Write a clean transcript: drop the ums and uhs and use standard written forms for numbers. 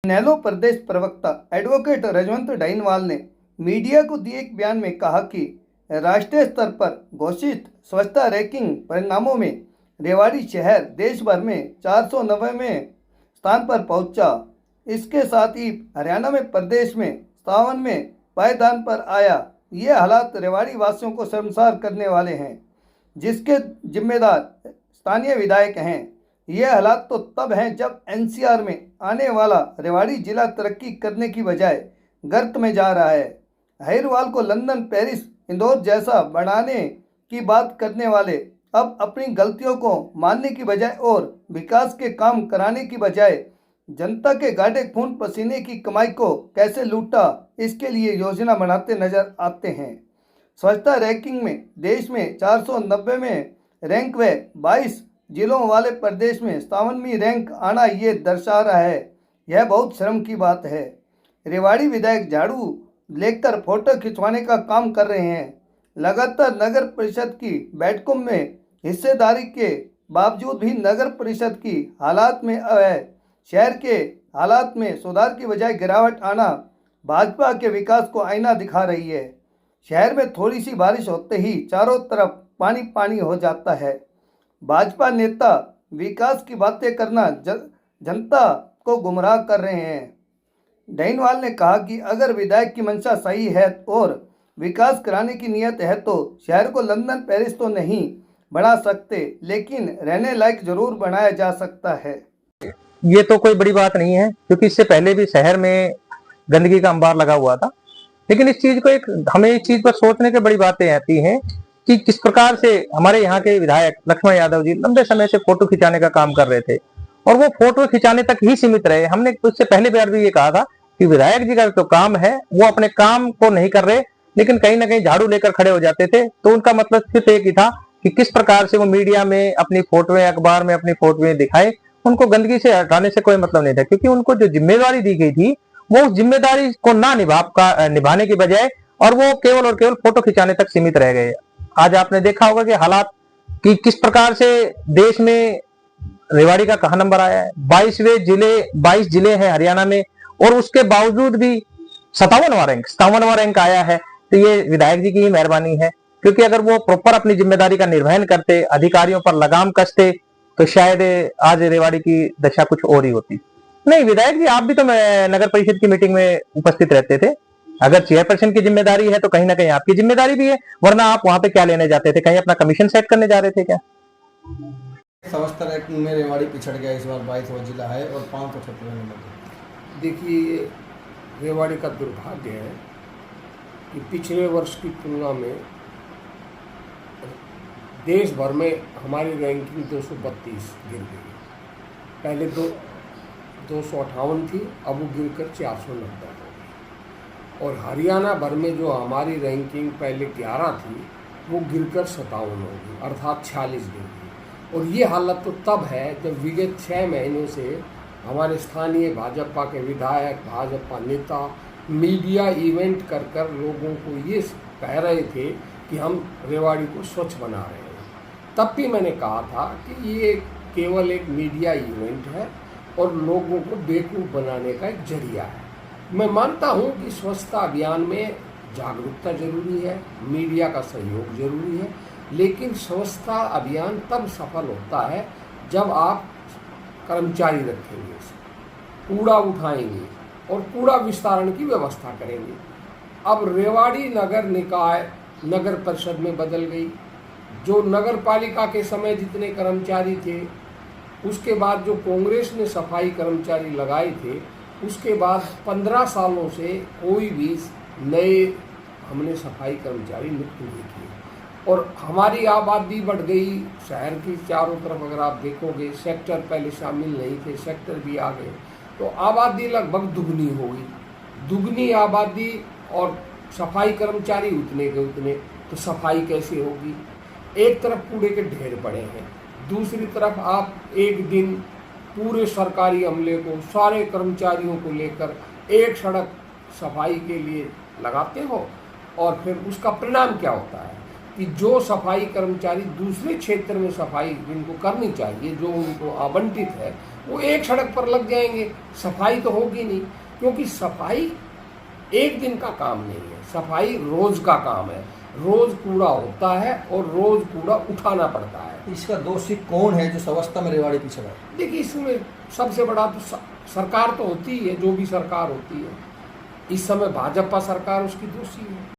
इनेलो प्रदेश प्रवक्ता एडवोकेट रजवंत डाइनवाल ने मीडिया को दिए एक बयान में कहा कि राष्ट्रीय स्तर पर घोषित स्वच्छता रैंकिंग परिणामों में रेवाड़ी शहर देश भर में 490वें स्थान पर पहुंचा। इसके साथ ही हरियाणा में प्रदेश में 57वें पायदान पर आया। ये हालात रेवाड़ी वासियों को शर्मसार करने वाले हैं, जिसके जिम्मेदार स्थानीय विधायक हैं। ये हालात तो तब हैं जब एनसीआर में आने वाला रेवाड़ी जिला तरक्की करने की बजाय गर्त में जा रहा है। अहिरवाल को लंदन, पेरिस, इंदौर जैसा बनाने की बात करने वाले अब अपनी गलतियों को मानने की बजाय और विकास के काम कराने की बजाय जनता के गाढ़े खून पसीने की कमाई को कैसे लूटा, इसके लिए योजना बनाते नजर आते हैं। स्वच्छता रैंकिंग में देश में 490वें रैंक व 22 जिलों वाले प्रदेश में 57वीं रैंक आना ये दर्शा रहा है। यह बहुत शर्म की बात है। रेवाड़ी विधायक झाड़ू लेकर फोटो खिंचवाने का काम कर रहे हैं। लगातार नगर परिषद की बैठकों में हिस्सेदारी के बावजूद भी नगर परिषद की हालात में शहर के हालात में सुधार की बजाय गिरावट आना भाजपा के विकास को आईना दिखा रही है। शहर में थोड़ी सी बारिश होते ही चारों तरफ पानी पानी हो जाता है। भाजपा नेता विकास की बातें करना जनता को गुमराह कर रहे हैं। डाइनवाल ने कहा कि अगर विधायक की मंशा सही है और विकास कराने की नीयत है तो शहर को लंदन, पेरिस तो नहीं बना सकते, लेकिन रहने लायक जरूर बनाया जा सकता है। ये तो कोई बड़ी बात नहीं है, क्योंकि इससे पहले भी शहर में गंदगी का अंबार लगा हुआ था। लेकिन इस चीज को हमें इस चीज पर सोचने की बड़ी बातें आती हैं कि किस प्रकार से हमारे यहाँ के विधायक लक्ष्मण यादव जी लंबे समय से फोटो खिंचाने का काम कर रहे थे और वो फोटो खिंचाने तक ही सीमित रहे। हमने उससे पहले बार भी ये कहा था कि विधायक जी का तो काम है, वो अपने काम को नहीं कर रहे, लेकिन कहीं ना कहीं झाड़ू लेकर खड़े हो जाते थे। तो उनका मतलब सिर्फ एक ही था कि किस प्रकार से वो मीडिया में अपनी फोटोएं, अखबार में अपनी फोटोएं दिखाए। उनको गंदगी से हटाने से कोई मतलब नहीं था, क्योंकि उनको जो जिम्मेदारी दी गई थी वो उस जिम्मेदारी को ना निभाने की बजाय और वो केवल और केवल फोटो खिंचाने तक सीमित रह गए। आज आपने देखा होगा कि हालात कि किस प्रकार से देश में रेवाड़ी का कहां नंबर आया है। 22 जिले हैं हरियाणा में और उसके बावजूद भी 57वां रैंक आया है। तो ये विधायक जी की ही मेहरबानी है, क्योंकि अगर वो प्रॉपर अपनी जिम्मेदारी का निर्वहन करते, अधिकारियों पर लगाम कसते, तो शायद आज रेवाड़ी की दशा कुछ और ही होती। नहीं विधायक जी, आप भी तो नगर परिषद की मीटिंग में उपस्थित रहते थे। अगर चेयरपर्सन की जिम्मेदारी है तो कहीं ना कहीं आपकी जिम्मेदारी भी है, वरना आप वहां पे क्या लेने जाते थे? कहीं अपना कमीशन सेट करने जा रहे थे क्या? स्वच्छता रैंकिंग में रेवाड़ी पिछड़ गया। इस बार 22वां जिला है और 576 नंबर। देखिए, रेवाड़ी का दुर्भाग्य है कि पिछले वर्ष की तुलना में देश भर में हमारी रैंकिंग 232 गिर गई। पहले 258 थी, अब वो गिरकर 490 हो गई। और हरियाणा भर में जो हमारी रैंकिंग पहले 11 थी वो गिरकर 57 हो गई, अर्थात 46 गिर गई। और ये हालत तो तब है जब विगत 6 महीनों से हमारे स्थानीय भाजपा के विधायक, भाजपा नेता मीडिया इवेंट कर कर लोगों को ये कह रहे थे कि हम रेवाड़ी को स्वच्छ बना रहे हैं। तब भी मैंने कहा था कि ये केवल एक मीडिया इवेंट है और लोगों को बेवकूफ़ बनाने का एक जरिया है। मैं मानता हूँ कि स्वच्छता अभियान में जागरूकता जरूरी है, मीडिया का सहयोग जरूरी है, लेकिन स्वच्छता अभियान तब सफल होता है जब आप कर्मचारी रखेंगे, कूड़ा उठाएंगे और कूड़ा विस्तारण की व्यवस्था करेंगे। अब रेवाड़ी नगर निकाय नगर परिषद में बदल गई। जो नगर पालिका के समय जितने कर्मचारी थे, उसके बाद जो कांग्रेस ने सफाई कर्मचारी लगाए थे, उसके बाद 15 सालों से कोई भी नए हमने सफाई कर्मचारी नियुक्त नहीं किए। और हमारी आबादी बढ़ गई। शहर की चारों तरफ अगर आप देखोगे, सेक्टर पहले शामिल नहीं थे, सेक्टर भी आ गए, तो आबादी लगभग दुगनी हो गई। दुगनी आबादी और सफाई कर्मचारी उतने के उतने, तो सफाई कैसे होगी? एक तरफ कूड़े के ढेर पड़े हैं, दूसरी तरफ आप एक दिन पूरे सरकारी अमले को, सारे कर्मचारियों को लेकर एक सड़क सफाई के लिए लगाते हो और फिर उसका परिणाम क्या होता है कि जो सफाई कर्मचारी दूसरे क्षेत्र में सफाई जिनको करनी चाहिए, जो उनको आवंटित है, वो एक सड़क पर लग जाएंगे, सफाई तो होगी नहीं, क्योंकि सफाई एक दिन का काम नहीं है, सफाई रोज का काम है। रोज कूड़ा होता है और रोज कूड़ा उठाना पड़ता है। इसका दोषी कौन है जो स्वच्छता में रेवाड़ी पिछड़ा है? देखिए, इसमें सबसे बड़ा तो सरकार तो होती है, जो भी सरकार होती है। इस समय भाजपा सरकार उसकी दोषी है।